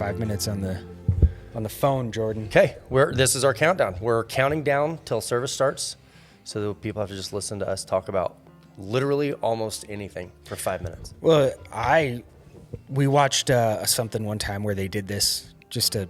5 minutes on the phone, Jordan. Okay, this is our countdown. We're counting down till service starts, so that people have to just listen to us talk about literally almost anything for 5 minutes. Well, we watched something one time where they did this just a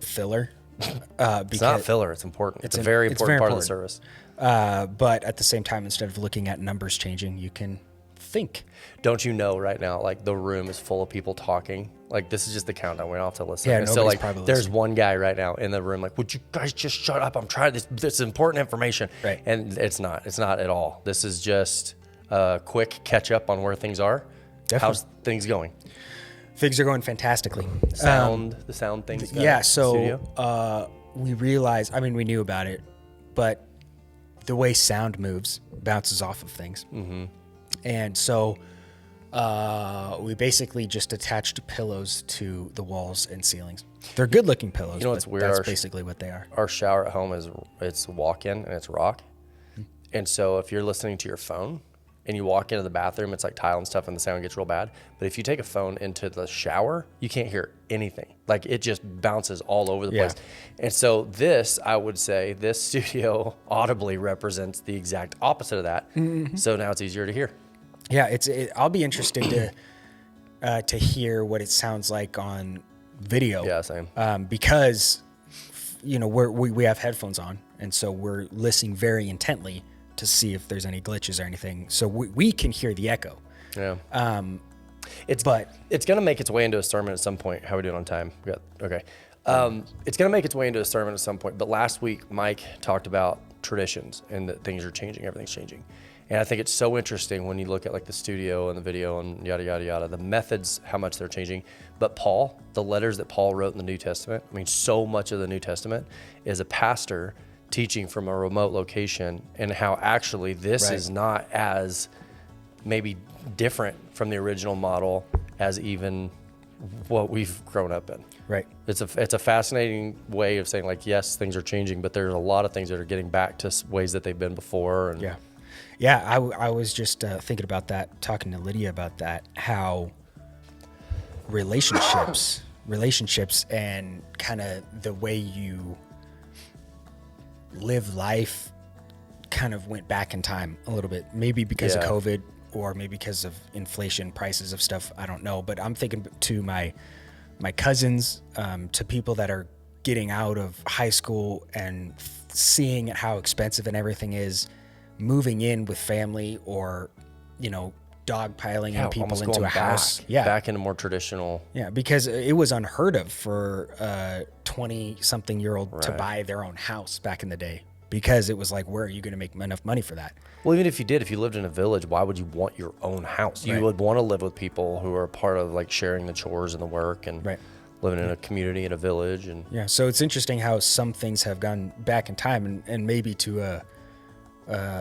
filler. It's not filler. It's important. It's a very important part of the service. But at the same time, instead of looking at numbers changing, you can think. Don't you know right now, like the room is full of people talking. Like this is just the countdown. We don't have to listen. Yeah, and nobody's so like probably there's listening. one guy right now in the room like, would you guys just shut up? I'm trying this. This is important information. Right. And it's not at all. This is just a quick catch up on where things are. Definitely. How's things going? Things are going fantastically. The sound things. Yeah. So we realized, we knew about it, but the way sound moves bounces off of things. Mm-hmm. And so we basically just attached pillows to the walls and ceilings. They're good looking pillows. You know what's weird? That's basically what they are. Our shower at home it's walk-in and it's rock. Mm-hmm. And so if you're listening to your phone and you walk into the bathroom, it's like tile and stuff and the sound gets real bad. But if you take a phone into the shower, you can't hear anything. Like it just bounces all over the place. And so I would say this studio audibly represents the exact opposite of that. Mm-hmm. So now it's easier to hear. Yeah, I'll be interested to hear what it sounds like on video. Yeah, same. Because we have headphones on, and so we're listening very intently to see if there's any glitches or anything. So we can hear the echo. Yeah. It's going to make its way into a sermon at some point. How are we doing on time? Okay. It's going to make its way into a sermon at some point. But last week, Mike talked about traditions and that things are changing. Everything's changing. And I think it's so interesting when you look at like the studio and the video and yada, yada, yada, the methods, how much they're changing. But Paul, the letters that Paul wrote in the New Testament, so much of the New Testament is a pastor teaching from a remote location, and how actually this is not as maybe different from the original model as even what we've grown up in. Right. It's a fascinating way of saying like, yes, things are changing, but there's a lot of things that are getting back to ways that they've been before. And Yeah, I was just thinking about that, talking to Lydia about that, how relationships and kind of the way you live life kind of went back in time a little bit, maybe because of COVID or maybe because of inflation, prices of stuff. I don't know, but I'm thinking to my cousins, to people that are getting out of high school and seeing how expensive and everything is, moving in with family or, dog piling in people into a house. Back into more traditional. Yeah, because it was unheard of for a 20-something-year-old to buy their own house back in the day, because it was like, where are you going to make enough money for that? Well, even if you lived in a village, why would you want your own house? You would want to live with people who are part of like sharing the chores and the work and living in a community in a village. And so it's interesting how some things have gone back in time and maybe to a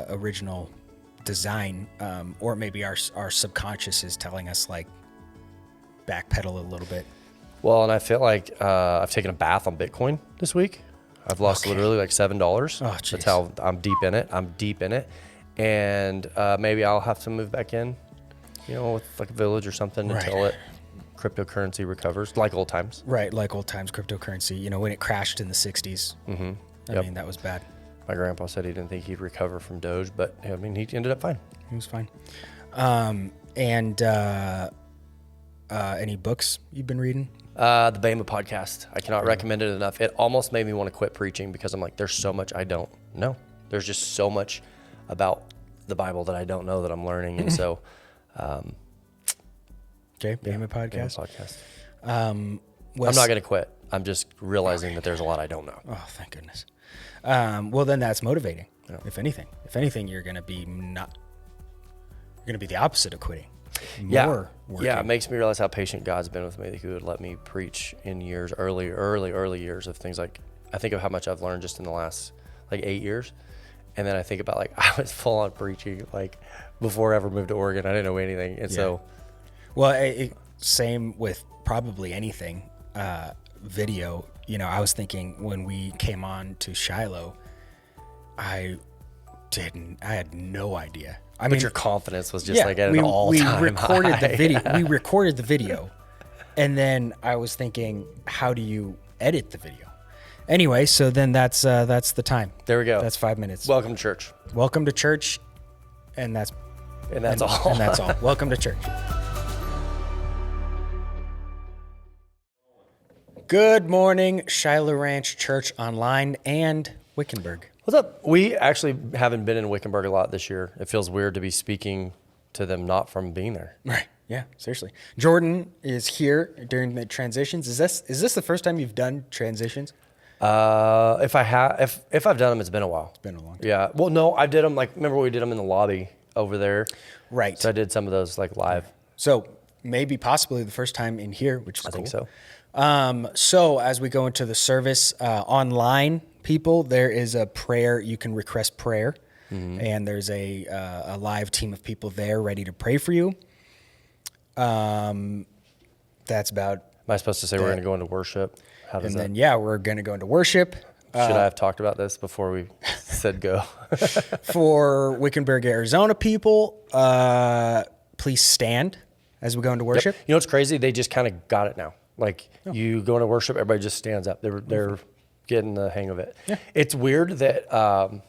original design, or maybe our subconscious is telling us like backpedal a little bit. Well, and I feel like I've taken a bath on Bitcoin this week. I've lost literally like $7. Oh, geez. That's how I'm deep in it. And maybe I'll have to move back in, with like a village or something until cryptocurrency recovers, like old times. Right, like old times, cryptocurrency. When it crashed in the 60s. Mm-hmm. I mean, that was bad. My grandpa said he didn't think he'd recover from Doge, but he ended up fine. He was fine. Any books you've been reading? The Bama podcast. I cannot recommend it enough. It almost made me want to quit preaching because I'm like, there's so much I don't know. There's just so much about the Bible that I don't know that I'm learning. And so, Bama podcast. Bama podcast. I'm not going to quit. I'm just realizing that there's a lot I don't know. Oh, thank goodness. Well, then that's motivating. Yeah. If anything, you're going to be the opposite of quitting. More working. It makes me realize how patient God's been with me, that he would let me preach in early years of things. Like I think of how much I've learned just in the last like 8 years. And then I think about like, I was full on preaching, like before I ever moved to Oregon, I didn't know anything. And so. Well, same with probably anything, video. I was thinking when we came on to Shiloh, I had no idea. But your confidence was just like at an all-time high. We recorded the video And then I was thinking, how do you edit the video? Anyway, so then that's the time. There we go. That's 5 minutes. Welcome to church. Welcome to church, and that's all. And that's all. Welcome to church. Good morning, Shiloh Ranch Church Online and Wickenburg. What's up? We actually haven't been in Wickenburg a lot this year. It feels weird to be speaking to them not from being there. Right. Yeah, seriously. Jordan is here during the transitions. Is this the first time you've done transitions? If I've done them, it's been a while. It's been a long time. Yeah. Well, no, I did them remember we did them in the lobby over there. Right. So I did some of those live. So maybe possibly the first time in here, which is cool. I think so. So as we go into the service, online people, there is a prayer. You can request prayer, and there's a live team of people there ready to pray for you. That's about. Am I supposed to say we're going to go into worship? How does and then we're going to go into worship. Should I have talked about this before we said go? For Wickenburg, Arizona people, please stand as we go into worship. Yep. You know what's crazy? They just kind of got it now. You go into worship, everybody just stands up. They're getting the hang of it. Yeah. It's weird that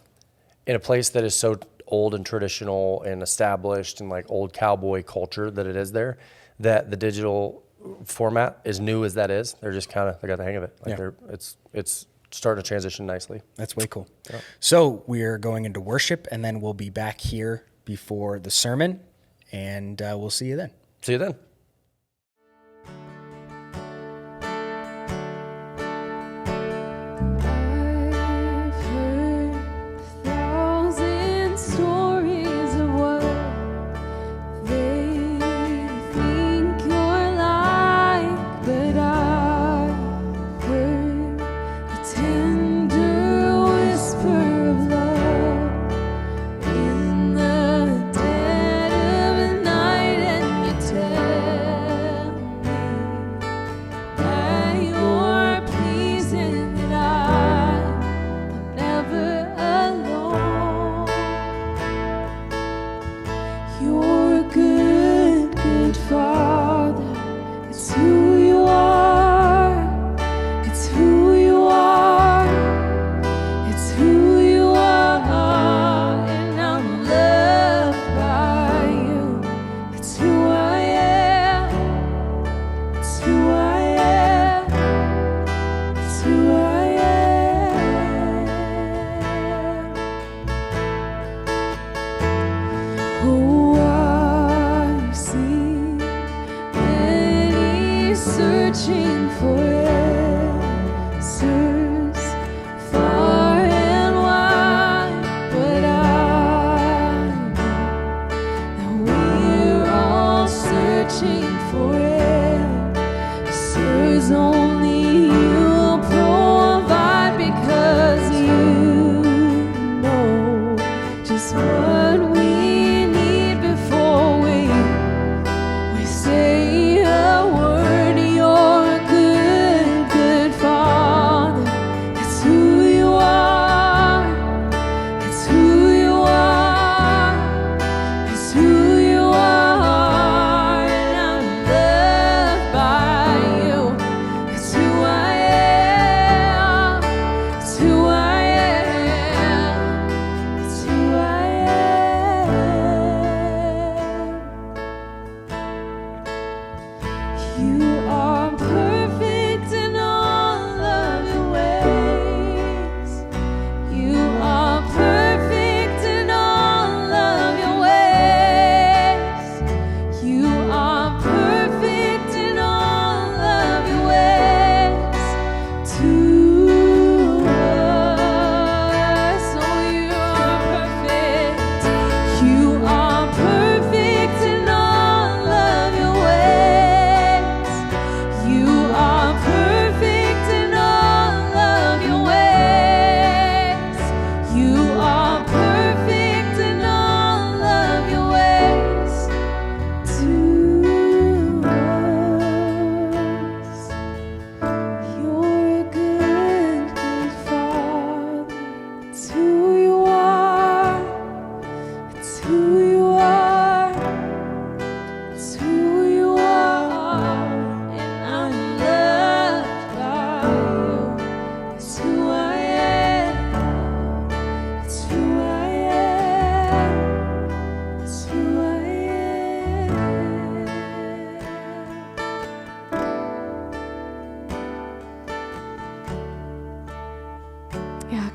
in a place that is so old and traditional and established and old cowboy culture that it is there, that the digital format, as new as that is, they got the hang of it. It's starting to transition nicely. That's way cool. Yeah. So we're going into worship, and then we'll be back here before the sermon, and we'll see you then. See you then. To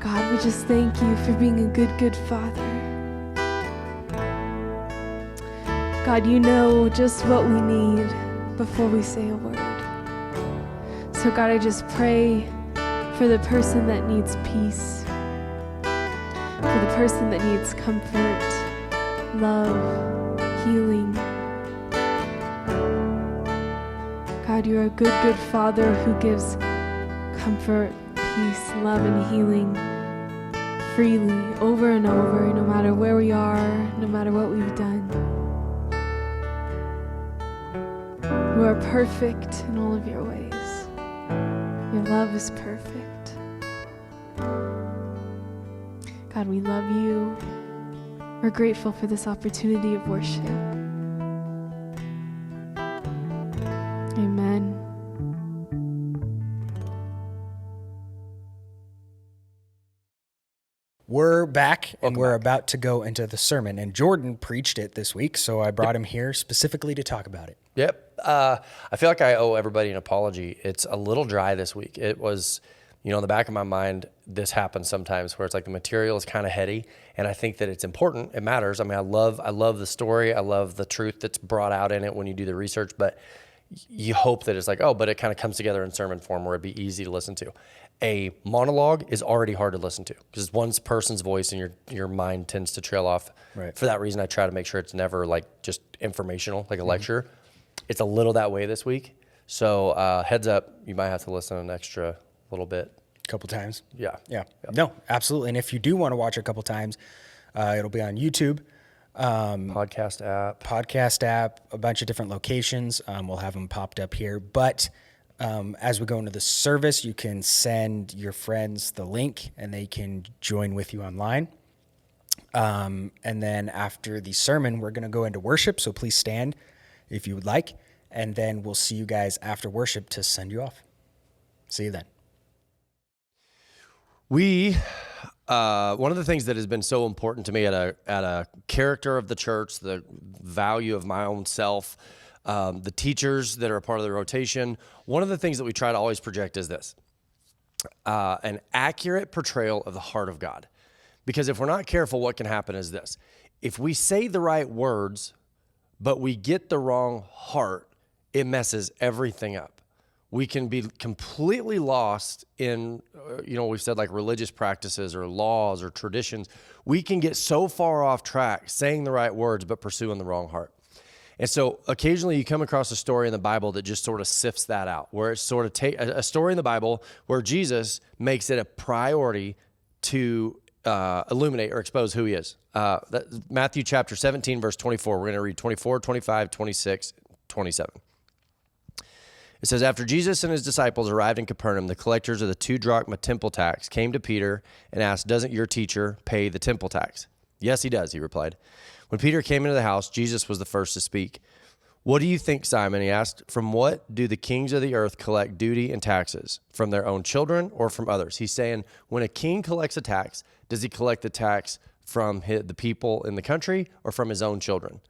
God, we just thank you for being a good, good Father. God, you know just what we need before we say a word. So God, I just pray for the person that needs peace, for the person that needs comfort, love, healing. God, you're a good, good Father who gives comfort, peace, love, and healing freely, over and over, no matter where we are, no matter what we've done. You are perfect in all of your ways. Your love is perfect. God, we love you. We're grateful for this opportunity of worship. Amen. We're back, and we're about to go into the sermon. And Jordan preached it this week, so I brought him here specifically to talk about it. Yep. I feel like I owe everybody an apology. It's a little dry this week. It was, in the back of my mind, this happens sometimes where it's like the material is kind of heady, and I think that it's important. It matters. I mean, I love the story. I love the truth that's brought out in it when you do the research, but you hope that it's like, but it kind of comes together in sermon form where it'd be easy to listen to. A monologue is already hard to listen to because it's one person's voice and your mind tends to trail off. Right. For that reason, I try to make sure it's never like just informational, like a lecture. It's a little that way this week. So heads up, you might have to listen an extra little bit. A couple times. Yeah. No, absolutely. And if you do want to watch a couple times, it'll be on YouTube. Podcast app, a bunch of different locations. We'll have them popped up here. But as we go into the service, you can send your friends the link and they can join with you online. And then after the sermon, we're going to go into worship. So please stand if you would like. And then we'll see you guys after worship to send you off. See you then. One of the things that has been so important to me at a character of the church, the value of my own self, the teachers that are a part of the rotation, one of the things that we try to always project is this, an accurate portrayal of the heart of God. Because if we're not careful, what can happen is this. If we say the right words, but we get the wrong heart, it messes everything up. We can be completely lost in, we've said like religious practices or laws or traditions. We can get so far off track saying the right words, but pursuing the wrong heart. And so occasionally you come across a story in the Bible that just sort of sifts that out, where it's sort of a story in the Bible where Jesus makes it a priority to illuminate or expose who he is. Matthew chapter 17, verse 24. We're going to read 24, 25, 26, 27. It says, after Jesus and his disciples arrived in Capernaum, the collectors of the 2 drachma temple tax came to Peter and asked, doesn't your teacher pay the temple tax? Yes, he does, he replied. When Peter came into the house, Jesus was the first to speak. What do you think, Simon? He asked. From what do the kings of the earth collect duty and taxes? From their own children or from others? He's saying when a king collects a tax, does he collect the tax from the people in the country or from his own children?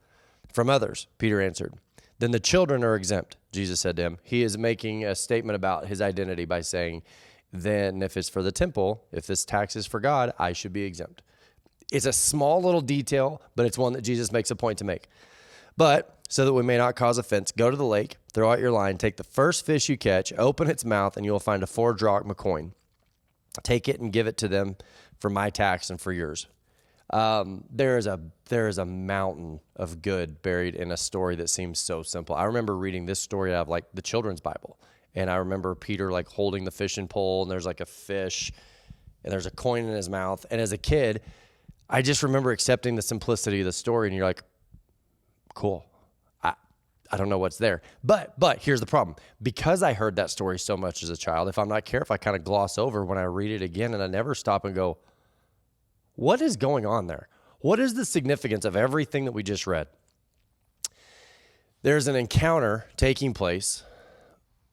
From others, Peter answered. Then the children are exempt, Jesus said to him. He is making a statement about his identity by saying, then if it's for the temple, if this tax is for God, I should be exempt. It's a small little detail, but it's one that Jesus makes a point to make. But so that we may not cause offense, go to the lake, throw out your line, take the first fish you catch, open its mouth, and you will find a 4 drachma coin. Take it and give it to them for my tax and for yours. There is a mountain of good buried in a story that seems so simple. I remember reading this story out of like the children's Bible, and I remember Peter like holding the fishing pole, and there's like a fish, and there's a coin in his mouth. And as a kid, I just remember accepting the simplicity of the story, and you're like, cool. I don't know what's there. But here's the problem. Because I heard that story so much as a child, if I'm not careful, I kind of gloss over when I read it again, and I never stop and go, what is going on there? What is the significance of everything that we just read? There's an encounter taking place,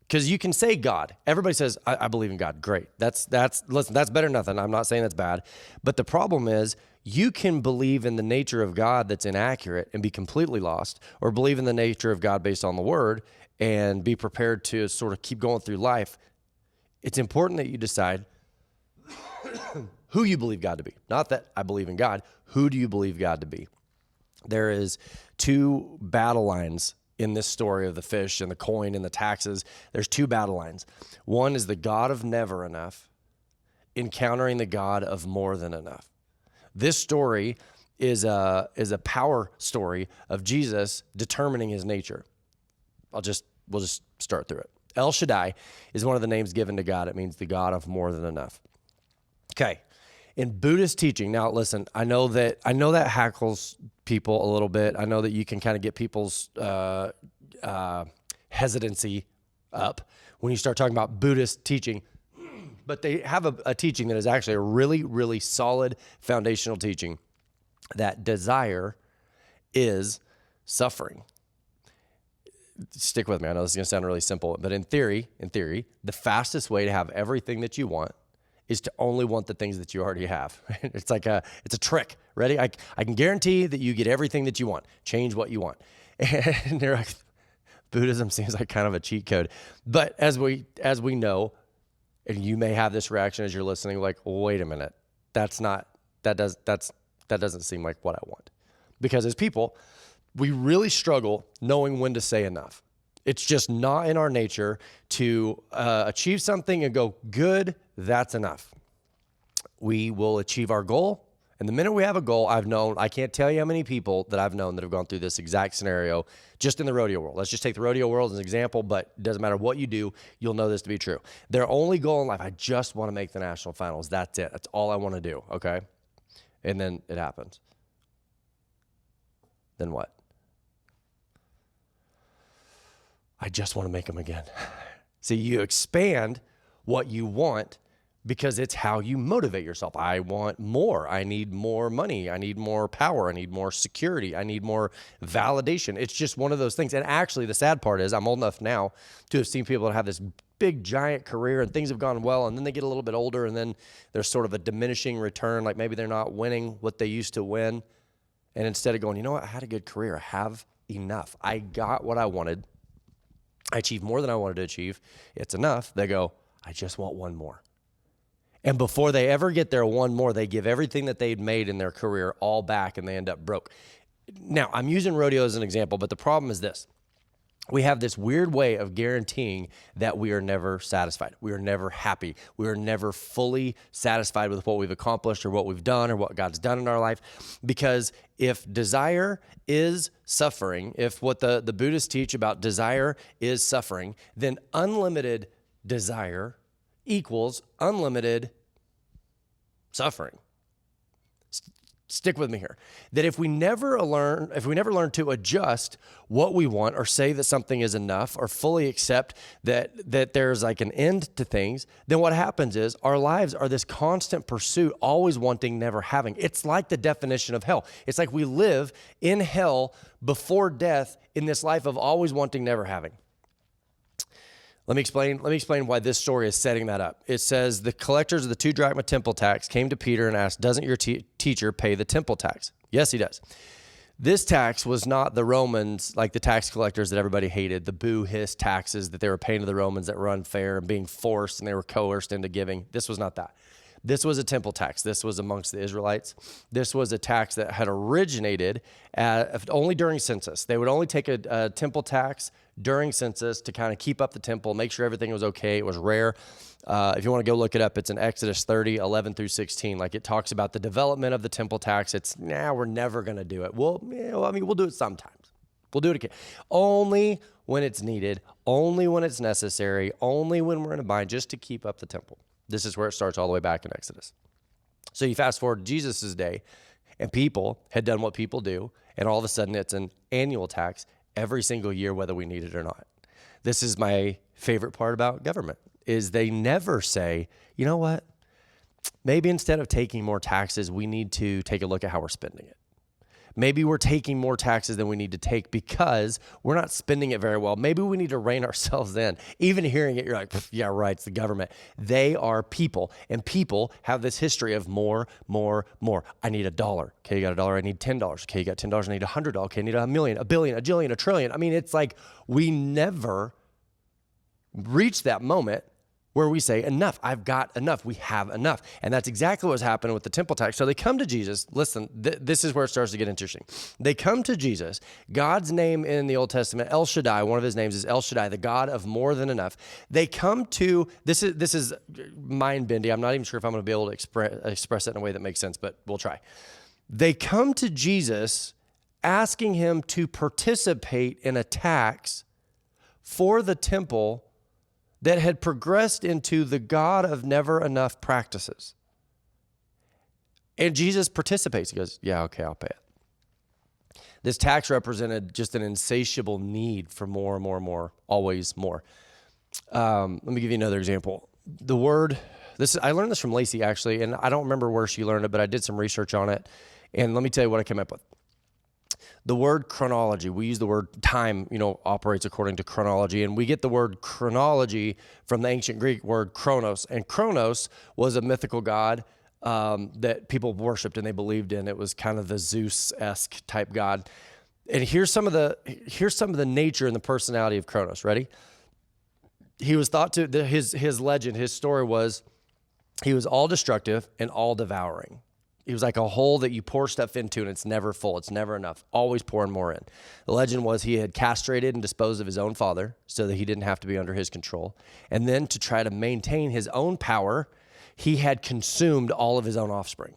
because you can say God. Everybody says, I believe in God. Great. Listen, that's better than nothing. I'm not saying that's bad. But the problem is, you can believe in the nature of God that's inaccurate and be completely lost, or believe in the nature of God based on the word and be prepared to sort of keep going through life. It's important that you decide who you believe God to be. Not that I believe in God. Who do you believe God to be? There is two battle lines in this story of the fish and the coin and the taxes. There's two battle lines. One is the God of never enough encountering the God of more than enough. This story is a power story of Jesus determining his nature. We'll just start through it. El Shaddai is one of the names given to God. It means the God of more than enough. Okay. In Buddhist teaching, now listen, I know that hackles people a little bit. I know that you can kind of get people's hesitancy up when you start talking about Buddhist teaching, but they have a teaching that is actually a really, really solid foundational teaching that desire is suffering. Stick with me. I know this is going to sound really simple, but in theory, the fastest way to have everything that you want is to only want the things that you already have. It's a trick. Ready? I can guarantee that you get everything that you want. Change what you want. And they're like, Buddhism seems like kind of a cheat code. But as we know, and you may have this reaction as you're listening, like, wait a minute, that doesn't seem like what I want. Because as people, we really struggle knowing when to say enough. It's just not in our nature to achieve something and go, good, that's enough. We will achieve our goal. And the minute we have a goal, I can't tell you how many people that I've known that have gone through this exact scenario just in the rodeo world. Let's just take the rodeo world as an example, but it doesn't matter what you do, you'll know this to be true. Their only goal in life, I just want to make the national finals. That's it. That's all I want to do, okay? And then it happens. Then what? I just want to make them again. See, you expand what you want because it's how you motivate yourself. I want more. I need more money. I need more power. I need more security. I need more validation. It's just one of those things. And actually, the sad part is I'm old enough now to have seen people that have this big, giant career and things have gone well, and then they get a little bit older, and then there's sort of a diminishing return, like maybe they're not winning what they used to win. And instead of going, you know what, I had a good career. I have enough. I got what I wanted. I achieved more than I wanted to achieve. It's enough. They go, I just want one more. And before they ever get their one more, they give everything that they'd made in their career all back and they end up broke. Now, I'm using rodeo as an example, but the problem is this. We have this weird way of guaranteeing that we are never satisfied. We are never happy. We are never fully satisfied with what we've accomplished or what we've done or what God's done in our life. Because if desire is suffering, if what the Buddhists teach about desire is suffering, then unlimited desire equals unlimited suffering. Stick with me here. That if we never learn to adjust what we want or say that something is enough or fully accept that there's like an end to things, then what happens is our lives are this constant pursuit, always wanting, never having. It's like the definition of hell. It's like we live in hell before death in this life of always wanting, never having. Let me explain why this story is setting that up. It says the collectors of the 2 drachma temple tax came to Peter and asked, doesn't your teacher pay the temple tax? Yes, he does. This tax was not the Romans, like the tax collectors that everybody hated, the boo hiss taxes that they were paying to the Romans that were unfair and being forced and they were coerced into giving. This was not that. This was a temple tax. This was amongst the Israelites. This was a tax that had originated only during census. They would only take a temple tax during census to kind of keep up the temple, make sure everything was okay. It was rare. If you want to go look it up, it's in Exodus 30, 11 through 16. Like it talks about the development of the temple tax. It's, we're never going to do it. We'll do it sometimes. We'll do it again. Only when it's needed, only when it's necessary, only when we're in a bind, just to keep up the temple. This is where it starts all the way back in Exodus. So you fast forward to Jesus' day, and people had done what people do, and all of a sudden it's an annual tax every single year, whether we need it or not. This is my favorite part about government, is they never say, you know what, maybe instead of taking more taxes, we need to take a look at how we're spending it. Maybe we're taking more taxes than we need to take because we're not spending it very well. Maybe we need to rein ourselves in. Even hearing it, you're like, yeah, right, it's the government. They are people, and people have this history of more. I need $1. Okay, you got $1. I need $10. Okay, you got $10. I need $100. Okay, I need $1 million, $1 billion, $1 jillion, $1 trillion. I mean, it's like we never reach that moment where we say enough. I've got enough. We have enough. And that's exactly what's happening with the temple tax. So they come to Jesus. Listen, this is where it starts to get interesting. They come to Jesus. God's name in the Old Testament, El Shaddai, one of his names is El Shaddai, the God of more than enough. They come to, this is mind-bending. I'm not even sure if I'm going to be able to express it in a way that makes sense, but we'll try. They come to Jesus asking him to participate in a tax for the temple that had progressed into the God of never enough practices. And Jesus participates. He goes, yeah, okay, I'll pay it. This tax represented just an insatiable need for more and more and more, always more. Let me give you another example. The word, I learned this from Lacey actually, and I don't remember where she learned it, but I did some research on it. And let me tell you what I came up with. The word chronology, we use the word time, operates according to chronology. And we get the word chronology from the ancient Greek word chronos. And chronos was a mythical god that people worshipped and they believed in. It was kind of the Zeus-esque type god. And here's some of the nature and the personality of Kronos. Ready? He was thought to, his legend, his story was, he was all destructive and all devouring. He was like a hole that you pour stuff into and it's never full. It's never enough. Always pouring more in. The legend was he had castrated and disposed of his own father so that he didn't have to be under his control. And then to try to maintain his own power, he had consumed all of his own offspring.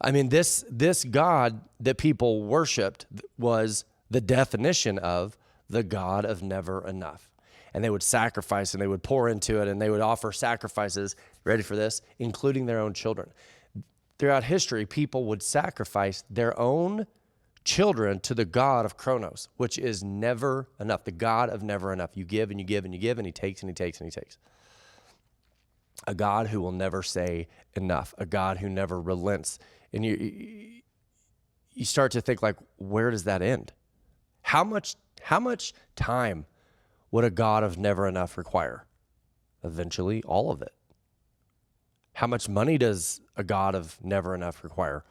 I mean, this God that people worshiped was the definition of the God of never enough. And they would sacrifice and they would pour into it and they would offer sacrifices, ready for this, including their own children. Throughout history, people would sacrifice their own children to the God of Kronos, which is never enough, the God of never enough. You give and you give and you give, and he takes and he takes and he takes. A God who will never say enough, a God who never relents. And you start to think, like, where does that end? How much time would a God of never enough require? Eventually, all of it. How much money does a God of never enough require?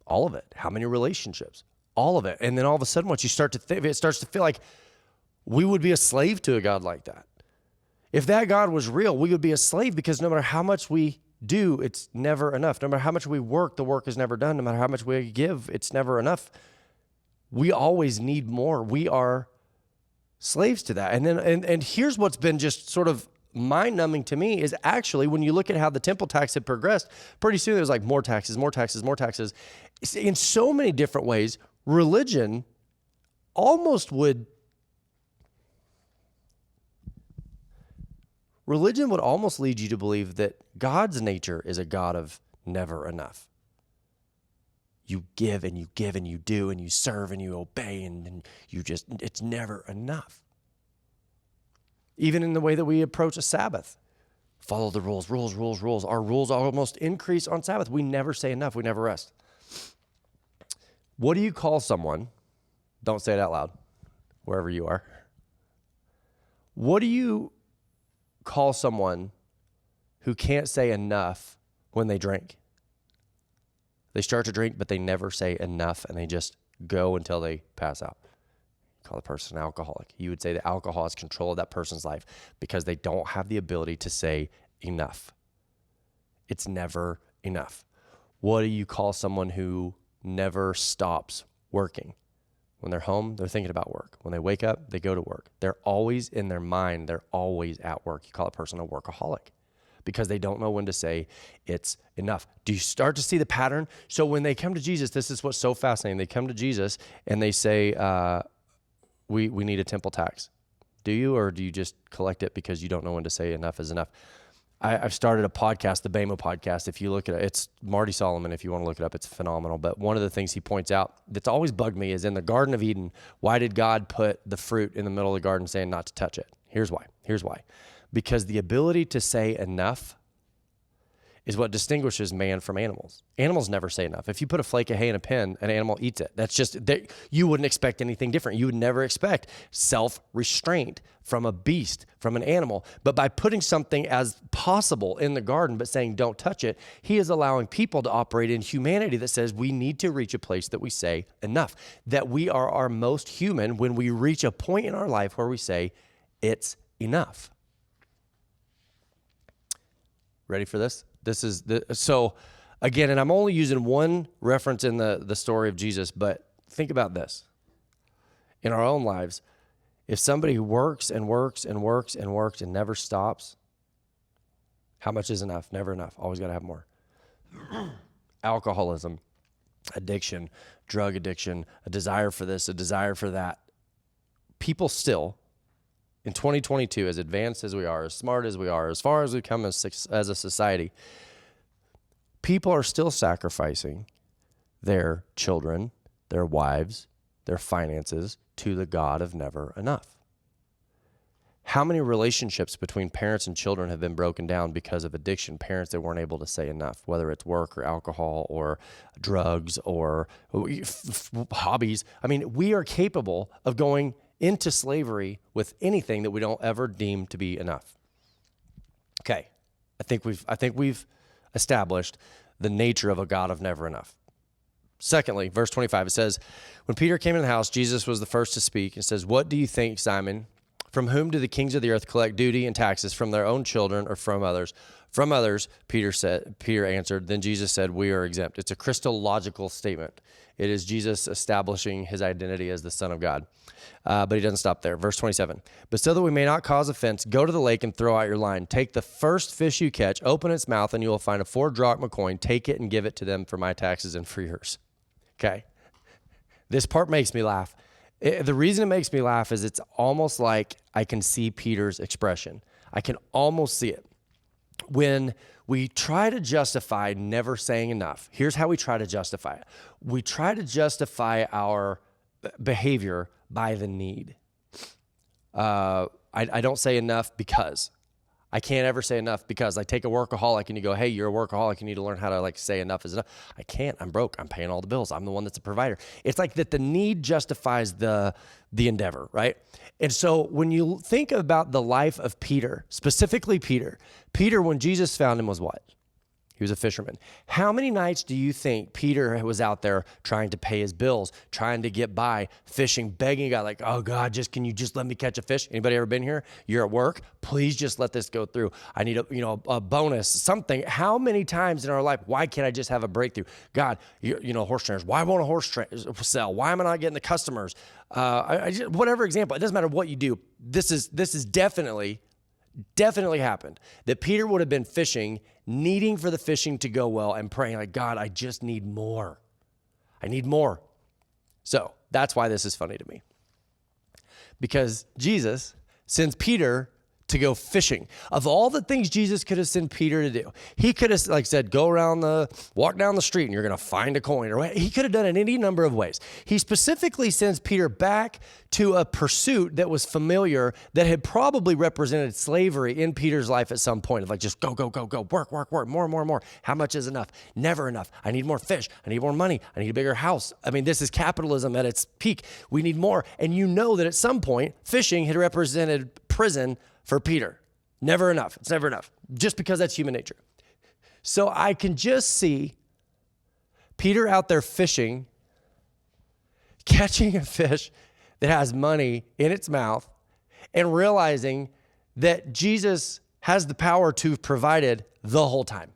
All of it. How many relationships? All of it. And then all of a sudden, once you start to think, it starts to feel like we would be a slave to a God like that. If that God was real, we would be a slave because no matter how much we do, it's never enough. No matter how much we work, the work is never done. No matter how much we give, it's never enough. We always need more. We are slaves to that. And then, and here's what's been just sort of mind-numbing to me is actually when you look at how the temple tax had progressed, pretty soon there's like more taxes, more taxes, more taxes. In so many different ways, religion almost would lead you to believe that God's nature is a God of never enough. You give and you give and you do and you serve and you obey and you just, it's never enough. Even in the way that we approach a Sabbath. Follow the rules, rules, rules, rules. Our rules almost increase on Sabbath. We never say enough. We never rest. What do you call someone? Don't say it out loud, wherever you are. What do you call someone who can't say enough when they drink? They start to drink, but they never say enough, and they just go until they pass out. Call the person an alcoholic. You would say that alcohol has control of that person's life because they don't have the ability to say enough. It's never enough. What do you call someone who never stops working? When they're home, they're thinking about work. When they wake up, they go to work. They're always in their mind. They're always at work. You call a person a workaholic because they don't know when to say it's enough. Do you start to see the pattern? So when they come to Jesus, this is what's so fascinating. They come to Jesus and they say, we need a temple tax. Do you, or do you just collect it because you don't know when to say enough is enough? I've started a podcast, the BEMO podcast. If you look at it, it's Marty Solomon. If you want to look it up, it's phenomenal. But one of the things he points out that's always bugged me is in the Garden of Eden, why did God put the fruit in the middle of the garden saying not to touch it? Here's why. Because the ability to say enough is what distinguishes man from animals. Animals never say enough. If you put a flake of hay in a pen, an animal eats it. That's just, you wouldn't expect anything different. You would never expect self-restraint from a beast, from an animal. But by putting something as possible in the garden, but saying don't touch it, he is allowing people to operate in humanity that says we need to reach a place that we say enough, that we are our most human when we reach a point in our life where we say it's enough. Ready for this? So again, and I'm only using one reference in the story of Jesus, but think about this. In our own lives, if somebody who works and works and works and works and never stops, how much is enough? Never enough. Always got to have more. Alcoholism, addiction, drug addiction, a desire for this, a desire for that. People still, in 2022, as advanced as we are, as smart as we are, as far as we've come as a society, people are still sacrificing their children, their wives, their finances to the God of never enough. How many relationships between parents and children have been broken down because of addiction, parents that weren't able to say enough, whether it's work or alcohol or drugs or hobbies? I mean, we are capable of going into slavery with anything that we don't ever deem to be enough. Okay, I think we've established the nature of a God of never enough. Secondly, verse 25, it says, when Peter came in the house, Jesus was the first to speak. It says, what do you think, Simon? From whom do the kings of the earth collect duty and taxes? From their own children or from others? From others, Peter answered. Then Jesus said, we are exempt. It's a Christological statement. It is Jesus establishing his identity as the Son of God. But he doesn't stop there. Verse 27, but so that we may not cause offense, go to the lake and throw out your line. Take the first fish you catch, open its mouth, and you will find a 4 drachma coin. Take it and give it to them for my taxes and for yours. Okay. This part makes me laugh. The reason it makes me laugh is it's almost like I can see Peter's expression. I can almost see it. When we try to justify never saying enough, here's how we try to justify it. We try to justify our behavior by the need. I don't say enough because. I can't ever say enough because I take a workaholic and you go, hey, you're a workaholic. You need to learn how to say enough is enough. I can't. I'm broke. I'm paying all the bills. I'm the one that's a provider. It's like that the need justifies the endeavor, right? And so when you think about the life of Peter, specifically Peter, when Jesus found him was what? He was a fisherman. How many nights do you think Peter was out there trying to pay his bills, trying to get by, fishing, begging God, like, oh God, can you just let me catch a fish? Anybody ever been here? You're at work. Please just let this go through. I need a bonus, something. How many times in our life, why can't I just have a breakthrough? God, horse trainers. Why won't a horse sell? Why am I not getting the customers? Whatever example, it doesn't matter what you do. This is definitely happened, that Peter would have been fishing, needing for the fishing to go well and praying like, God, I just need more. I need more. So that's why this is funny to me, because Jesus sends Peter to go fishing. Of all the things Jesus could have sent Peter to do, he could have said, walk down the street and you're going to find a coin. Or he could have done it any number of ways. He specifically sends Peter back to a pursuit that was familiar, that had probably represented slavery in Peter's life at some point, of just go, work, more. How much is enough? Never enough. I need more fish. I need more money. I need a bigger house. I mean, this is capitalism at its peak. We need more. And you know that at some point, fishing had represented prison for Peter. Never enough. It's never enough. Just because that's human nature. So I can just see Peter out there fishing, catching a fish that has money in its mouth, and realizing that Jesus has the power to have provided the whole time.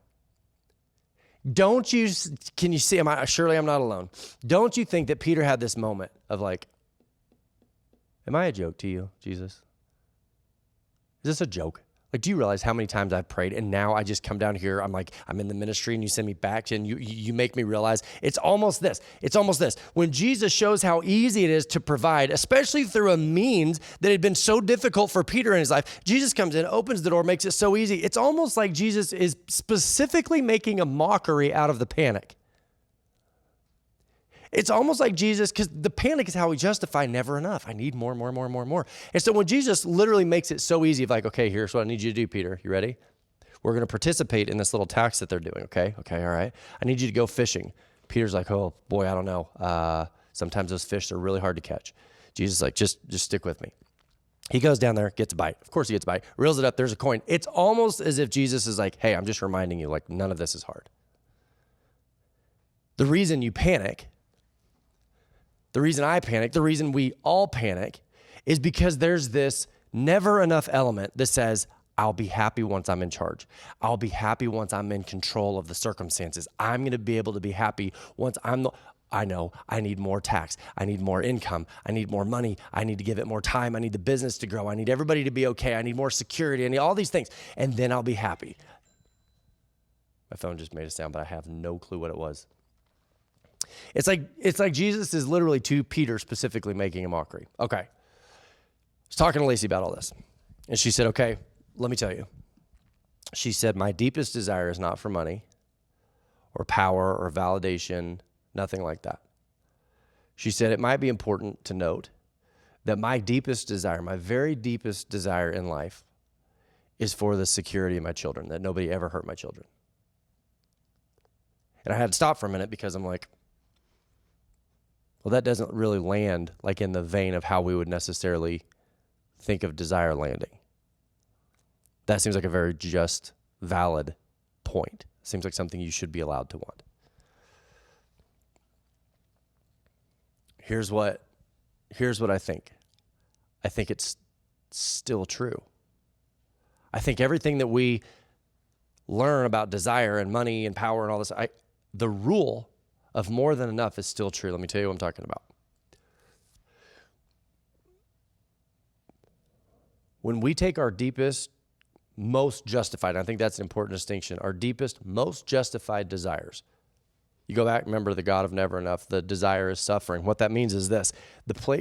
Can you see, surely I'm not alone. Don't you think that Peter had this moment of am I a joke to you, Jesus? Is this a joke? Do you realize how many times I've prayed and now I just come down here, I'm in the ministry and you send me back and you make me realize it's almost this. When Jesus shows how easy it is to provide, especially through a means that had been so difficult for Peter in his life, Jesus comes in, opens the door, makes it so easy. It's almost like Jesus is specifically making a mockery out of the panic. It's almost like Jesus, because the panic is how we justify never enough. I need more. And so when Jesus literally makes it so easy, okay, here's what I need you to do, Peter. You ready? We're going to participate in this little tax that they're doing, okay? Okay, all right. I need you to go fishing. Peter's like, oh, boy, I don't know. Sometimes those fish are really hard to catch. Jesus is like, just stick with me. He goes down there, gets a bite. Of course he gets a bite. Reels it up, there's a coin. It's almost as if Jesus is like, hey, I'm just reminding you, none of this is hard. The reason you panic, the reason I panic, the reason we all panic, is because there's this never enough element that says, I'll be happy once I'm in charge. I'll be happy once I'm in control of the circumstances. I'm going to be able to be happy once I know I need more tax. I need more income. I need more money. I need to give it more time. I need the business to grow. I need everybody to be okay. I need more security. I need all these things. And then I'll be happy. My phone just made a sound, but I have no clue what it was. It's like Jesus is literally to Peter specifically making a mockery. Okay. I was talking to Lacey about all this. And she said, okay, let me tell you. She said, my deepest desire is not for money or power or validation, nothing like that. She said, it might be important to note that my deepest desire, my very deepest desire in life is for the security of my children, that nobody ever hurt my children. And I had to stop for a minute because I'm like, well, that doesn't really land like in the vein of how we would necessarily think of desire landing. That seems like a very just, valid point. Seems like something you should be allowed to want. Here's what I think. I think it's still true. I think everything that we learn about desire and money and power and all this, the rule of more than enough is still true. Let me tell you what I'm talking about. When we take our deepest, most justified, I think that's an important distinction, our deepest, most justified desires. You go back, remember the God of never enough, the desire is suffering. What that means is this,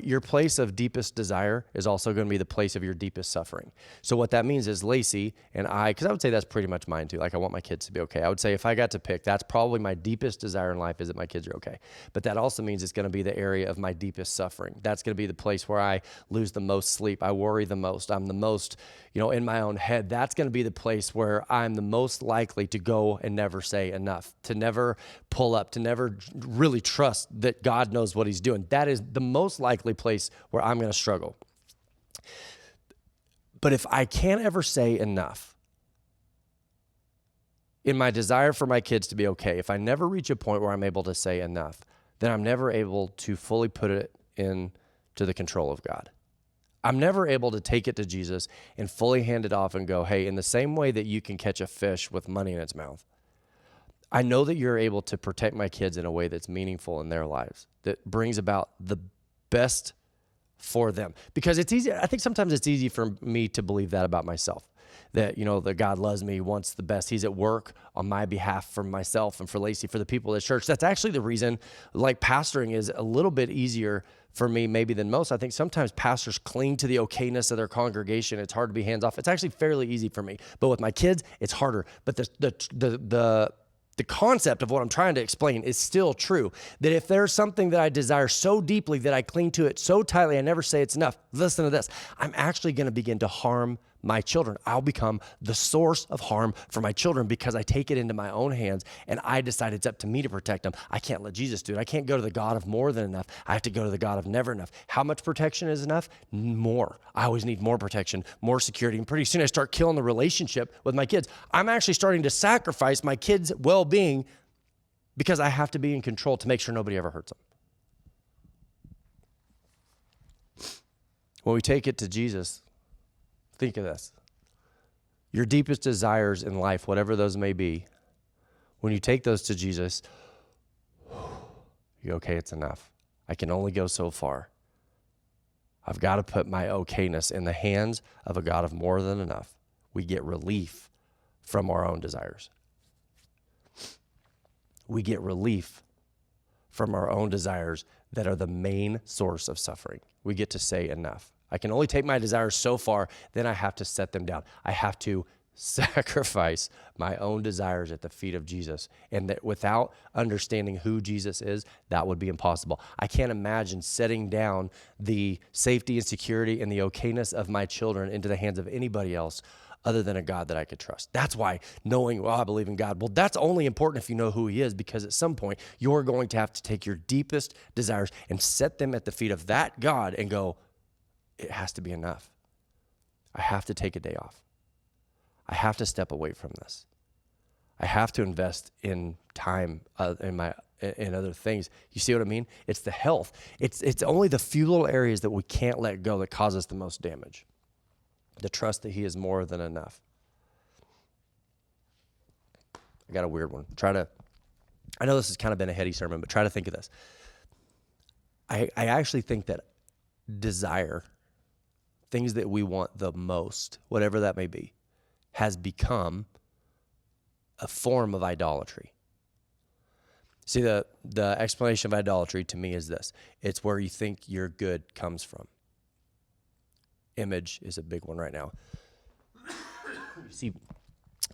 your place of deepest desire is also going to be the place of your deepest suffering. So what that means is Lacey and I, because I would say that's pretty much mine too, like I want my kids to be okay. I would say if I got to pick, that's probably my deepest desire in life is that my kids are okay. But that also means it's going to be the area of my deepest suffering. That's going to be the place where I lose the most sleep. I worry the most. I'm the most, in my own head. That's going to be the place where I'm the most likely to go and never say enough, to never pull up, to never really trust that God knows what he's doing. That is the most likely place where I'm going to struggle. But if I can't ever say enough in my desire for my kids to be okay, if I never reach a point where I'm able to say enough, then I'm never able to fully put it into the control of God. I'm never able to take it to Jesus and fully hand it off and go, hey, in the same way that you can catch a fish with money in its mouth, I know that you're able to protect my kids in a way that's meaningful in their lives, that brings about the best for them. Because it's easy. I think sometimes it's easy for me to believe that about myself, that, that God loves me, wants the best. He's at work on my behalf for myself and for Lacey, for the people at church. That's actually the reason, like, pastoring is a little bit easier for me maybe than most. I think sometimes pastors cling to the okayness of their congregation. It's hard to be hands off. It's actually fairly easy for me. But with my kids, it's harder. But the concept of what I'm trying to explain is still true, that if there's something that I desire so deeply that I cling to it so tightly, I never say it's enough. Listen to this. I'm actually going to begin to harm my children. I'll become the source of harm for my children because I take it into my own hands and I decide it's up to me to protect them. I can't let Jesus do it. I can't go to the God of more than enough. I have to go to the God of never enough. How much protection is enough? More. I always need more protection, more security. And pretty soon I start killing the relationship with my kids. I'm actually starting to sacrifice my kids' well-being because I have to be in control to make sure nobody ever hurts them. When we take it to Jesus, think of this. Your deepest desires in life, whatever those may be, when you take those to Jesus, you go, okay, it's enough. I can only go so far. I've got to put my okayness in the hands of a God of more than enough. We get relief from our own desires. We get relief from our own desires that are the main source of suffering. We get to say enough. I can only take my desires so far, then I have to set them down. I have to sacrifice my own desires at the feet of Jesus. And that without understanding who Jesus is, that would be impossible. I can't imagine setting down the safety and security and the okayness of my children into the hands of anybody else other than a God that I could trust. That's why knowing, well, I believe in God, well, that's only important if you know who he is, because at some point you're going to have to take your deepest desires and set them at the feet of that God and go, it has to be enough. I have to take a day off. I have to step away from this. I have to invest in time in other things. You see what I mean? It's the health. It's only the few little areas that we can't let go that cause us the most damage. The trust that he is more than enough. I got a weird one. I know this has kind of been a heady sermon, but try to think of this. I actually think that desire, things that we want the most, whatever that may be, has become a form of idolatry. See, the explanation of idolatry to me is this. It's where you think your good comes from. Image is a big one right now. You see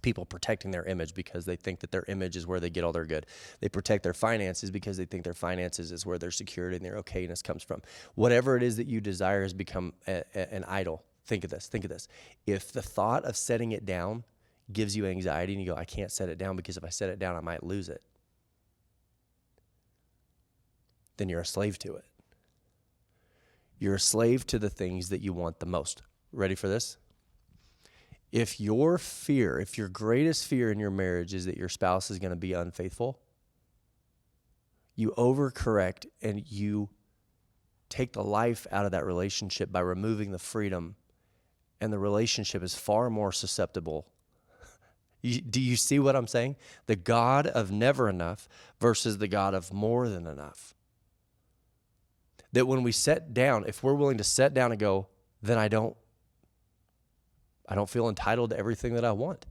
people protecting their image because they think that their image is where they get all their good. They protect their finances because they think their finances is where their security and their okayness comes from. Whatever it is that you desire has become an idol. Think of this. If the thought of setting it down gives you anxiety and you go, I can't set it down because if I set it down, I might lose it, then you're a slave to it. You're a slave to the things that you want the most. Ready for this? If your greatest fear in your marriage is that your spouse is going to be unfaithful, you overcorrect and you take the life out of that relationship by removing the freedom, and the relationship is far more susceptible. Do you see what I'm saying? The God of never enough versus the God of more than enough. That when we set down, if we're willing to set down and go, then I don't feel entitled to everything that I want.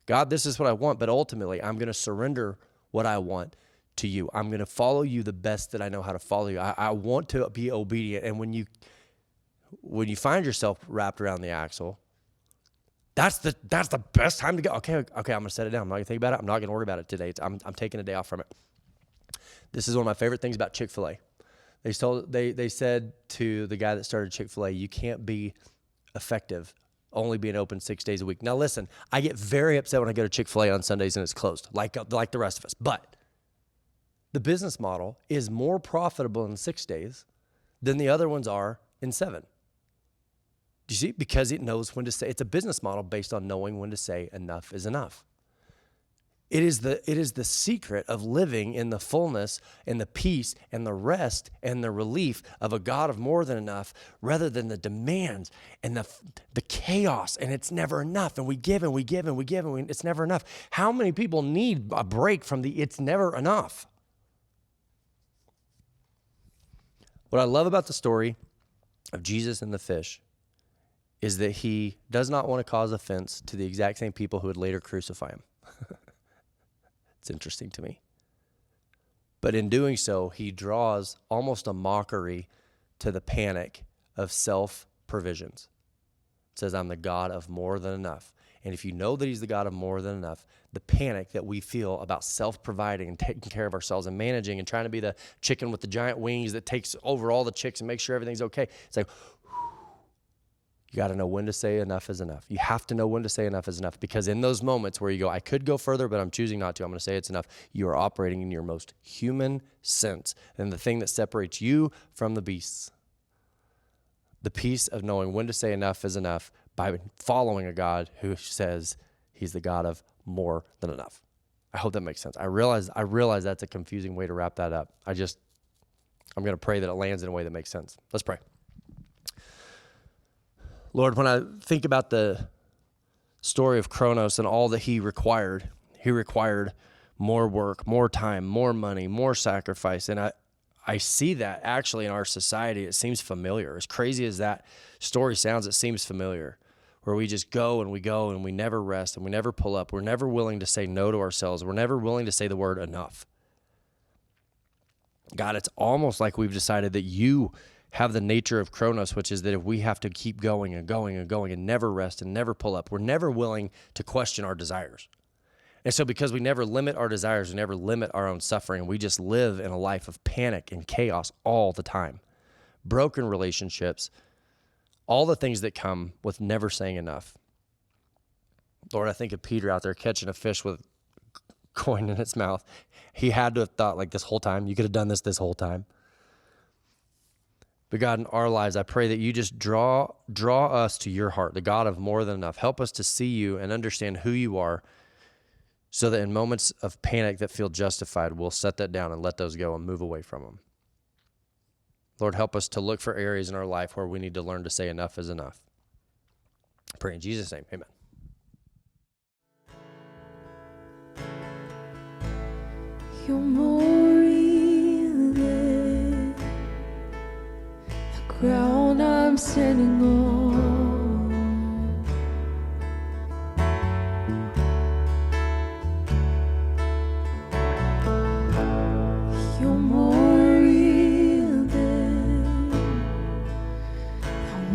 God, this is what I want, but ultimately I'm going to surrender what I want to you. I'm going to follow you the best that I know how to follow you. I want to be obedient. And when you find yourself wrapped around the axle, that's the best time to go. Okay, I'm going to set it down. I'm not going to think about it. I'm not going to worry about it today. I'm taking a day off from it. This is one of my favorite things about Chick-fil-A. They said to the guy that started Chick-fil-A, you can't be effective only being open 6 days a week. Now listen, I get very upset when I go to Chick-fil-A on Sundays and it's closed, like the rest of us. But the business model is more profitable in 6 days than the other ones are in 7. Do you see? Because it knows when to say. It's a business model based on knowing when to say enough is enough. It is the secret of living in the fullness and the peace and the rest and the relief of a God of more than enough, rather than the demands and the chaos, and it's never enough. And we give and we give and we give and it's never enough. How many people need a break from the it's never enough? What I love about the story of Jesus and the fish is that he does not want to cause offense to the exact same people who would later crucify him. It's interesting to me. But in doing so, he draws almost a mockery to the panic of self-provisions. It says, I'm the God of more than enough. And if you know that he's the God of more than enough, the panic that we feel about self-providing and taking care of ourselves and managing and trying to be the chicken with the giant wings that takes over all the chicks and makes sure everything's okay. It's like, you got to know when to say enough is enough. You have to know when to say enough is enough, because in those moments where you go, I could go further, but I'm choosing not to, I'm going to say it's enough, you are operating in your most human sense and the thing that separates you from the beasts. The peace of knowing when to say enough is enough by following a God who says he's the God of more than enough. I hope that makes sense. I realize that's a confusing way to wrap that up. I'm going to pray that it lands in a way that makes sense. Let's pray. Lord, when I think about the story of Kronos and all that he required more work, more time, more money, more sacrifice. And I see that actually in our society. It seems familiar. As crazy as that story sounds, it seems familiar, where we just go and we never rest and we never pull up. We're never willing to say no to ourselves. We're never willing to say the word enough. God, it's almost like we've decided that you have the nature of Kronos, which is that if we have to keep going and going and going and never rest and never pull up, we're never willing to question our desires. And so because we never limit our desires, we never limit our own suffering, we just live in a life of panic and chaos all the time. Broken relationships, all the things that come with never saying enough. Lord, I think of Peter out there catching a fish with a coin in its mouth. He had to have thought like this whole time, you could have done this whole time. But God, in our lives, I pray that you just draw us to your heart, the God of more than enough. Help us to see you and understand who you are, so that in moments of panic that feel justified, we'll set that down and let those go and move away from them. Lord, help us to look for areas in our life where we need to learn to say enough is enough. I pray in Jesus' name, amen. You're more real than the ground I'm standing on. You're more real than the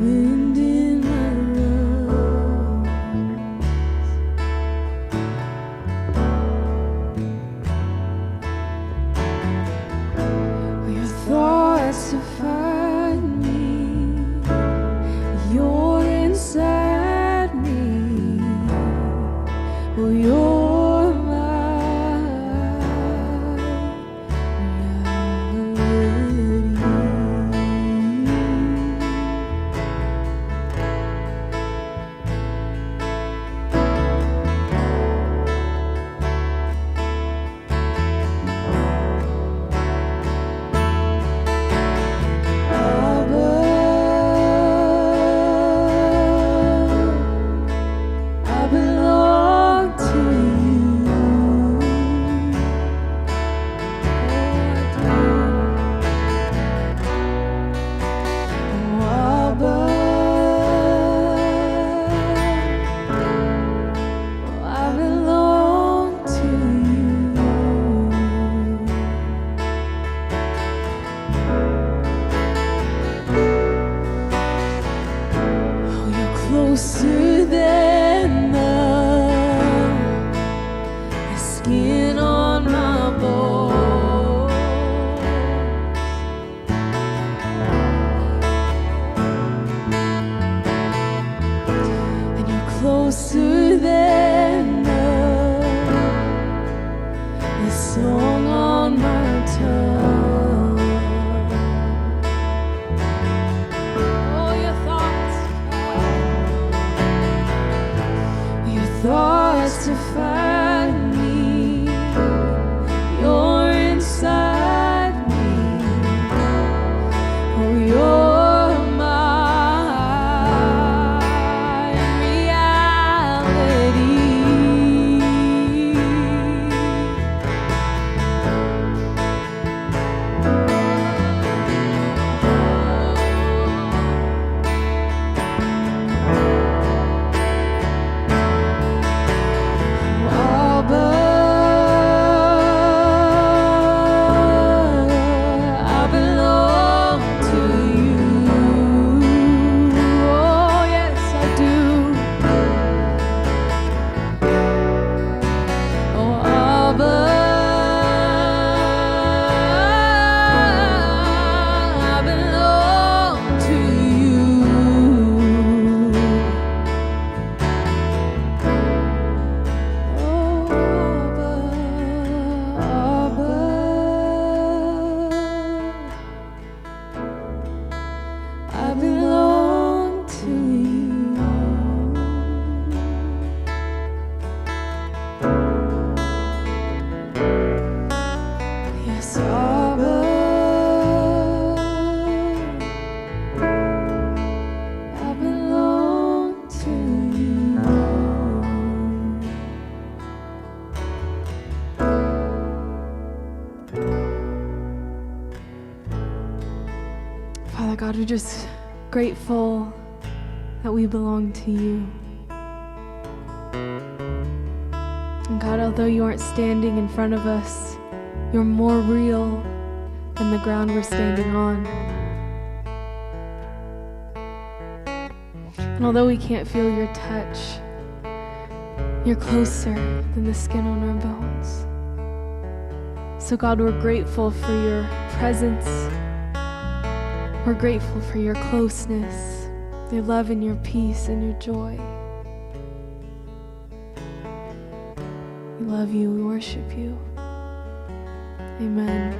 wind in my lungs. Your thoughts define me. You're inside me. Oh, you're my I belong to you. Oh, Abba, I belong to you. Oh, you're closer than the skin on my bones, and you're closer than the song on my tongue. Oh, your thoughts define me. You're inside me. Oh, you're my Father God, we're just grateful that we belong to you. And God, although you aren't standing in front of us, you're more real than the ground we're standing on. And although we can't feel your touch, you're closer than the skin on our bones. So God, we're grateful for your presence. We're grateful for your closeness, your love and your peace and your joy. We love you, we worship you. Amen.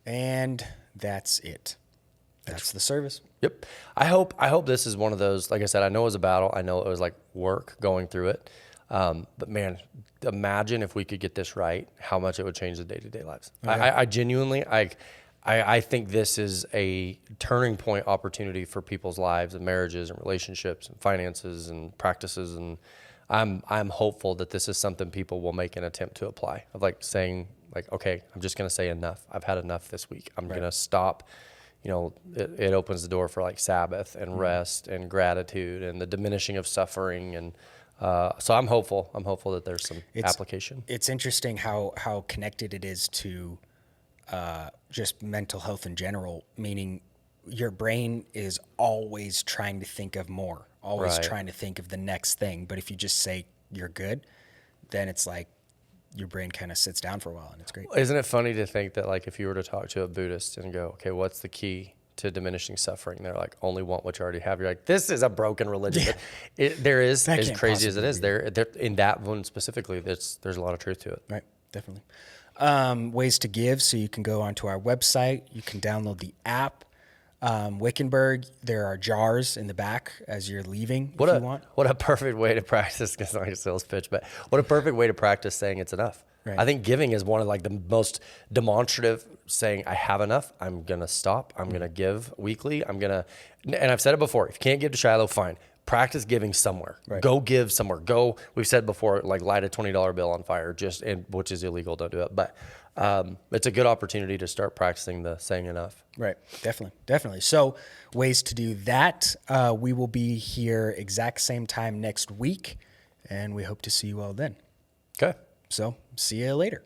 And that's it. That's the service. Yep. I hope this is one of those, like I said, I know it was a battle. I know it was like work going through it. But man, imagine if we could get this right, how much it would change the day-to-day lives. Oh, yeah. I genuinely, I think this is a turning point opportunity for people's lives and marriages and relationships and finances and practices. And I'm hopeful that this is something people will make an attempt to apply, of like saying like, okay, I'm just going to say enough. I've had enough this week. I'm going to stop. You know, it opens the door for like Sabbath and rest and gratitude and the diminishing of suffering. And so I'm hopeful. I'm hopeful that there's some application. It's interesting how connected it is to just mental health in general, meaning your brain is always trying to think of more, always trying to think of the next thing. But if you just say you're good, then it's like your brain kind of sits down for a while, and it's great. Isn't it funny to think that like if you were to talk to a Buddhist and go, okay, what's the key to diminishing suffering? They're like, only want what you already have. You're like, this is a broken religion. Yeah. But there is, as crazy as it is, there in that one specifically, there's a lot of truth to it. Right, definitely. Ways to give, so you can go onto our website. You can download the app. Wickenburg, there are jars in the back as you're leaving if you want. What a perfect way to practice, because I'm not a sales pitch, but what a perfect way to practice saying it's enough. Right. I think giving is one of like the most demonstrative, saying I have enough, I'm going to stop, I'm going to give weekly, and I've said it before, if you can't give to Shiloh, fine. Practice giving somewhere. Right. Go give somewhere. We've said before, like light a $20 bill on fire, which is illegal, don't do it. But it's a good opportunity to start practicing the saying enough. Right, definitely. So ways to do that. We will be here exact same time next week, and we hope to see you all then. Okay. So see you later.